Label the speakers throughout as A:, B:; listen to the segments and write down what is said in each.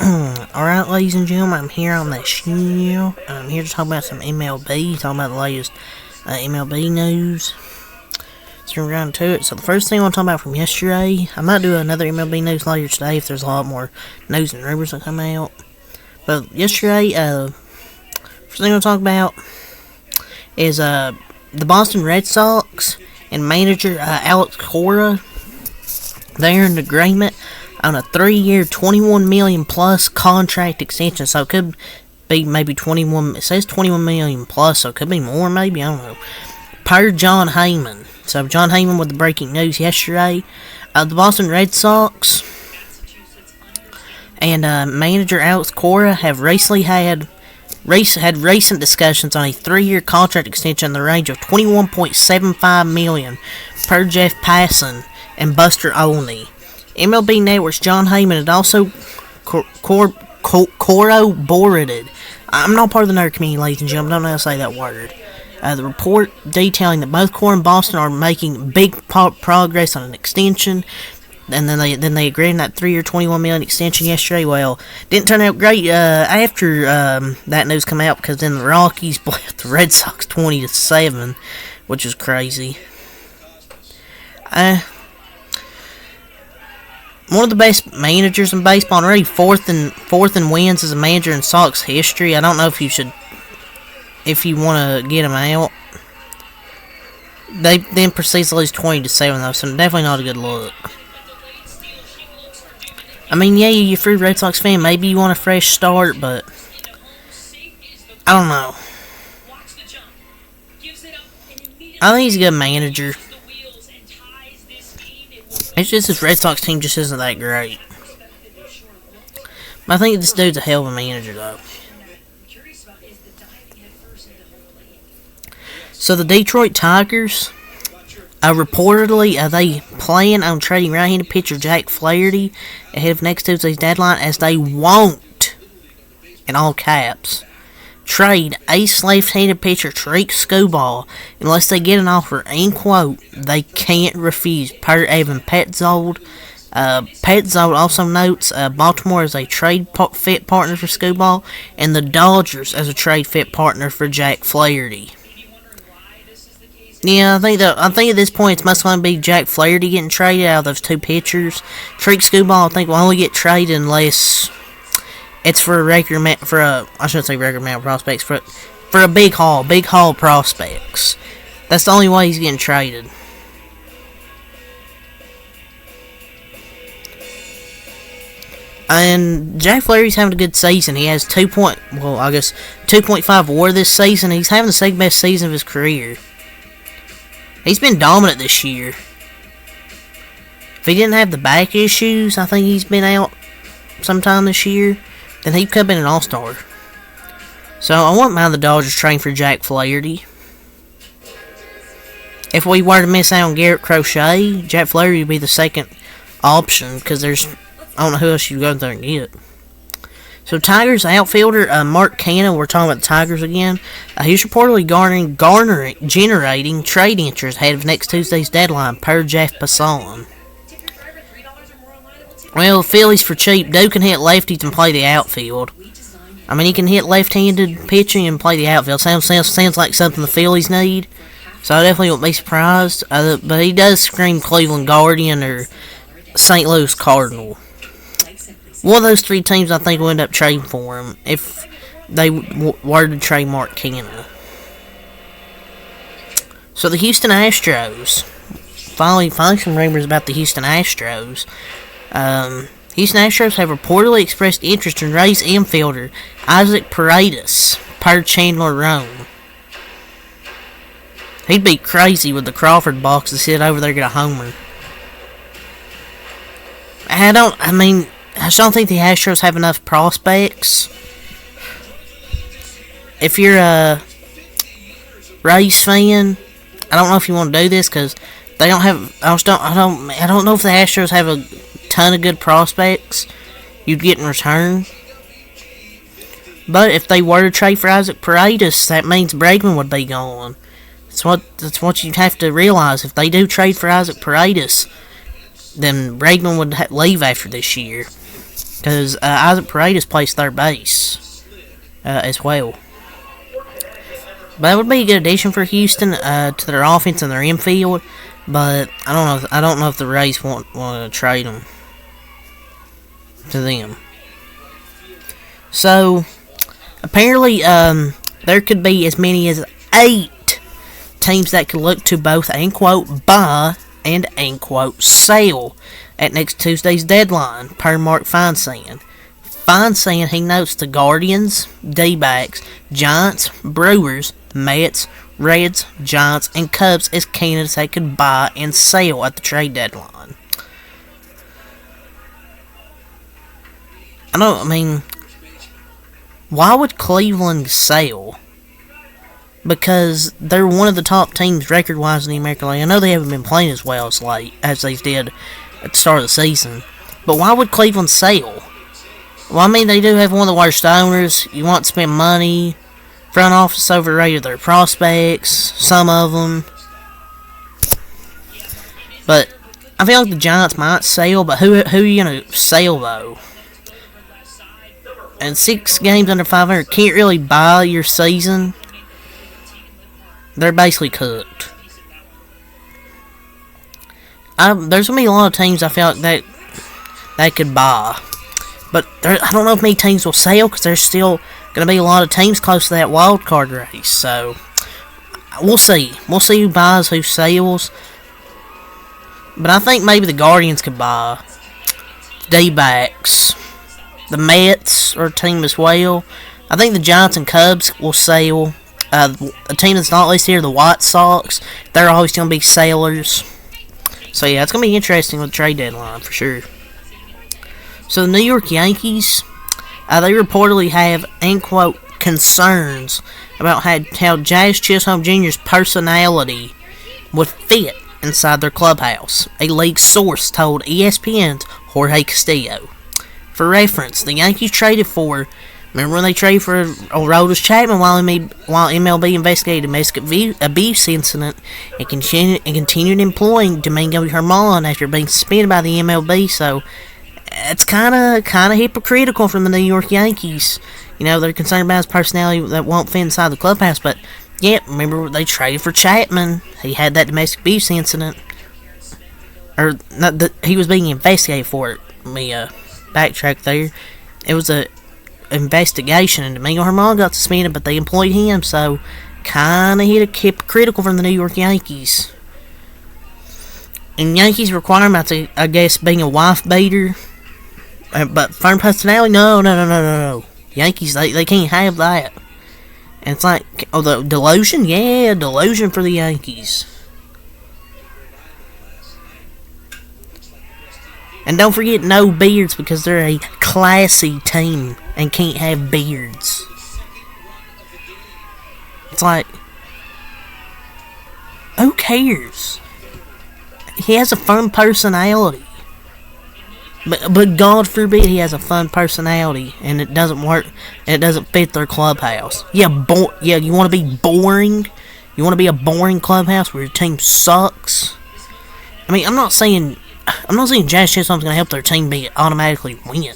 A: Alright, ladies and gentlemen, I'm here on that show, and I'm here to talk about some MLB, talking about the latest MLB news. So we're going to it. So the first thing I want to talk about from yesterday, I might do another MLB news later today if there's a lot more news and rumors that come out. But yesterday, first thing I want to talk about is the Boston Red Sox and manager Alex Cora. They're in agreement on a 3-year, $21 million plus contract extension. So it could be maybe 21. It says 21 million plus, so it could be more. Maybe, I don't know. Per Jon Heyman. So Jon Heyman with the breaking news yesterday. The Boston Red Sox and manager Alex Cora have recently had recent discussions on a 3-year contract extension in the range of $21.75 million per Jeff Passan and Buster Olney. MLB Network's Jon Heyman had also corroborated. I'm not part of the nerd community, ladies and gentlemen. I don't know how to say that word. The report detailing that both Cora and Boston are making big progress on an extension. And then they agreed on that 3-year, $21 million extension yesterday. Well, didn't turn out great after that news came out, because then the Rockies left the Red Sox 20-7, which is crazy. One of the best managers in baseball, already fourth in wins as a manager in Sox history. I don't know if you want to get him out. They then proceeds to lose 20-7 though, so definitely not a good look. I mean, yeah, you're a free Red Sox fan. Maybe you want a fresh start, but I don't know. I think he's a good manager. It's just his Red Sox team just isn't that great. But I think this dude's a hell of a manager, though. So the Detroit Tigers, reportedly, they plan on trading right-handed pitcher Jack Flaherty ahead of next Tuesday's deadline, as they won't, in all caps, trade ace left-handed pitcher Tarik Skubal unless they get an offer, end quote, they can't refuse, per Evan Petzold. Petzold also notes Baltimore as a trade-fit partner for Skubal, and the Dodgers as a trade-fit partner for Jack Flaherty. Yeah, I think at this point it's most likely to be Jack Flaherty getting traded out of those two pitchers. Tarik Skubal, I think, will only get traded unless it's for I shouldn't say record amount of prospects, for a big haul prospects. That's the only way he's getting traded. And Jack Flaherty's having a good season. He has 2.5 WAR this season. He's having the second best season of his career. He's been dominant this year. If he didn't have the back issues, I think he's been out sometime this year, then he could have been an all-star. So I wouldn't mind the Dodgers trading for Jack Flaherty. If we were to miss out on Garrett Crochet, Jack Flaherty would be the second option, because I don't know who else you go there and get. So Tigers outfielder Mark Canha, we're talking about the Tigers again. He's reportedly generating trade interest ahead of next Tuesday's deadline, per Jeff Passan. Well, Phillies for cheap. Dude can hit lefties and play the outfield. I mean, he can hit left-handed pitching and play the outfield. Sounds like something the Phillies need. So I definitely won't be surprised. But he does scream Cleveland Guardian or St. Louis Cardinal. One of those three teams, I think, will end up trading for him if they were to trade Mark Canha. So the Houston Astros. Finally some rumors about the Houston Astros. Houston Astros have reportedly expressed interest in Rays infielder Isaac Paredes, per Chandler Rome. He'd be crazy with the Crawford box to sit over there and get a homer. I just don't think the Astros have enough prospects. If you're a Rays fan, I don't know if you want to do this, because they don't have. I don't know if the Astros have a ton of good prospects you'd get in return. But if they were to trade for Isaac Paredes, that means Bregman would be gone. That's what you have to realize. If they do trade for Isaac Paredes, then Bregman would leave after this year. because Isaac Paredes plays third base as well. But that would be a good addition for Houston to their offense and their infield. But I don't know if the Rays want to trade them to them. So apparently, there could be as many as 8 teams that could look to both unquote buy and unquote sell at next Tuesday's deadline, per Mark Feinsand. Feinsand, he notes the Guardians, D-backs, Giants, Brewers, Mets, Reds, Giants, and Cubs as candidates that could buy and sell at the trade deadline. Why would Cleveland sell? Because they're one of the top teams record-wise in the American League. I know they haven't been playing as well as they did at the start of the season. But why would Cleveland sell? Well, they do have one of the worst owners. You want to spend money. Front office overrated their prospects. Some of them. But I feel like the Giants might sell. But who are you going to sell, though? And 6 games under 500 can't really buy your season. They're basically cooked. There's going to be a lot of teams I feel like that they could buy. But I don't know if many teams will sell because there's still going to be a lot of teams close to that wild card race. So, we'll see. We'll see who buys, who sells. But I think maybe the Guardians could buy. D-backs. The Mets are a team as well. I think the Giants and Cubs will sell. A team that's not listed here, the White Sox, they're always going to be sellers. So, yeah, it's going to be interesting with the trade deadline for sure. So, the New York Yankees, they reportedly have, unquote, concerns about how Jazz Chisholm Jr.'s personality would fit inside their clubhouse. A league source told ESPN's Jorge Castillo. For reference, the Yankees traded for, remember when they traded for Aroldis Chapman while MLB investigated a domestic abuse incident and continued employing Domingo Germán after being suspended by the MLB, so it's kind of hypocritical from the New York Yankees. They're concerned about his personality that won't fit inside the clubhouse, but yeah, remember they traded for Chapman. He had that domestic abuse incident, or not, he was being investigated for it. Let me backtrack there. It was a investigation, and Domingo Germán got suspended, but they employed him, so kind of hypocritical from the New York Yankees. And Yankees requirements, I guess, being a wife beater. But firm personality, no. Yankees, they can't have that. And it's like, the delusion? Yeah, delusion for the Yankees. And don't forget, no beards, because they're a classy team and can't have beards. It's like, who cares? He has a fun personality. But God forbid he has a fun personality and it doesn't work, and it doesn't fit their clubhouse. Yeah, you want to be boring? You want to be a boring clubhouse where your team sucks? I'm not saying Jazz Chisholm's going to help their team automatically win.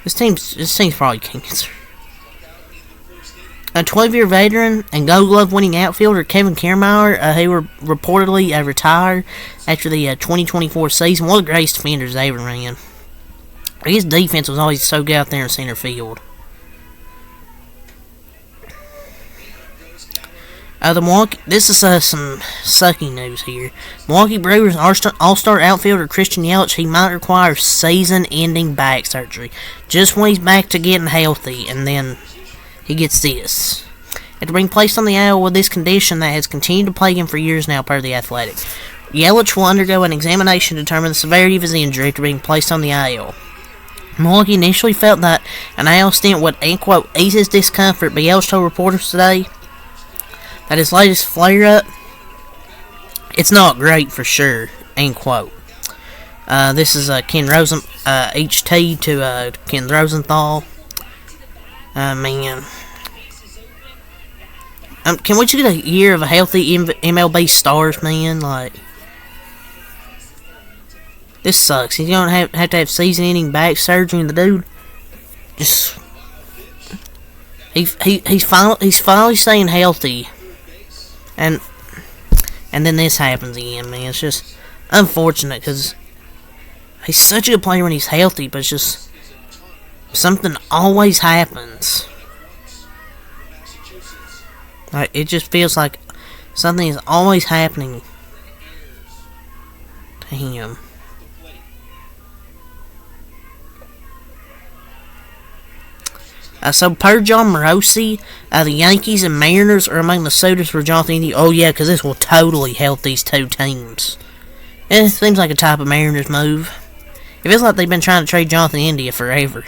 A: This team's probably cancer. A 12-year veteran and Gold Glove winning outfielder Kevin Kiermaier, who reportedly retired after the 2024 season. One of the greatest defenders they ever ran. His defense was always so good out there in center field. This is some sucky news here. Milwaukee Brewers all-star outfielder Christian Yelich, he might require season-ending back surgery. Just when he's back to getting healthy, and then he gets this. After being placed on the IL with this condition that has continued to plague him for years now, per The Athletic. Yelich will undergo an examination to determine the severity of his injury after being placed on the IL. Milwaukee initially felt that an IL stint would, quote, ease his discomfort, but Yelich told reporters today that his latest flare-up, it's not great for sure, end quote. This is Ken HT to Ken Rosenthal. Man. Can we just get a year of a healthy MLB stars, man? Like, this sucks. He's gonna have to have season-ending back surgery, and the dude just he's finally staying healthy, and then this happens again, man. It's just unfortunate because he's such a good player when he's healthy, but it's just something always happens. Like, it just feels like something is always happening to him. So per John Morosi, the Yankees and Mariners are among the suitors for Jonathan India. Oh yeah, because this will totally help these two teams. It seems like a type of Mariners move. It feels like they've been trying to trade Jonathan India forever.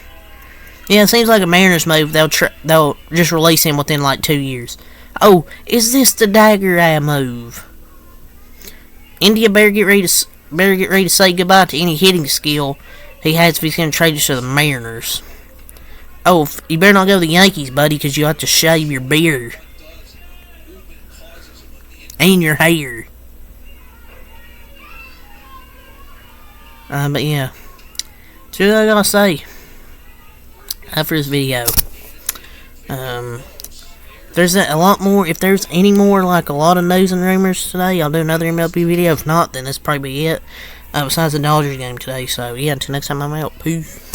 A: Yeah, it seems like a Mariners move. They'll just release him within like 2 years. Oh, is this the dagger eye move? India better get ready to say goodbye to any hitting skill he has if he's going to trade us to the Mariners. Oh, you better not go to the Yankees, buddy, because you have to shave your beard. And your hair. But yeah. That's what I gotta say. For this video. There's a lot more. If there's any more, like a lot of news and rumors today, I'll do another MLB video. If not, then this will probably be it. Besides the Dodgers game today. So, yeah, until next time I'm out. Peace.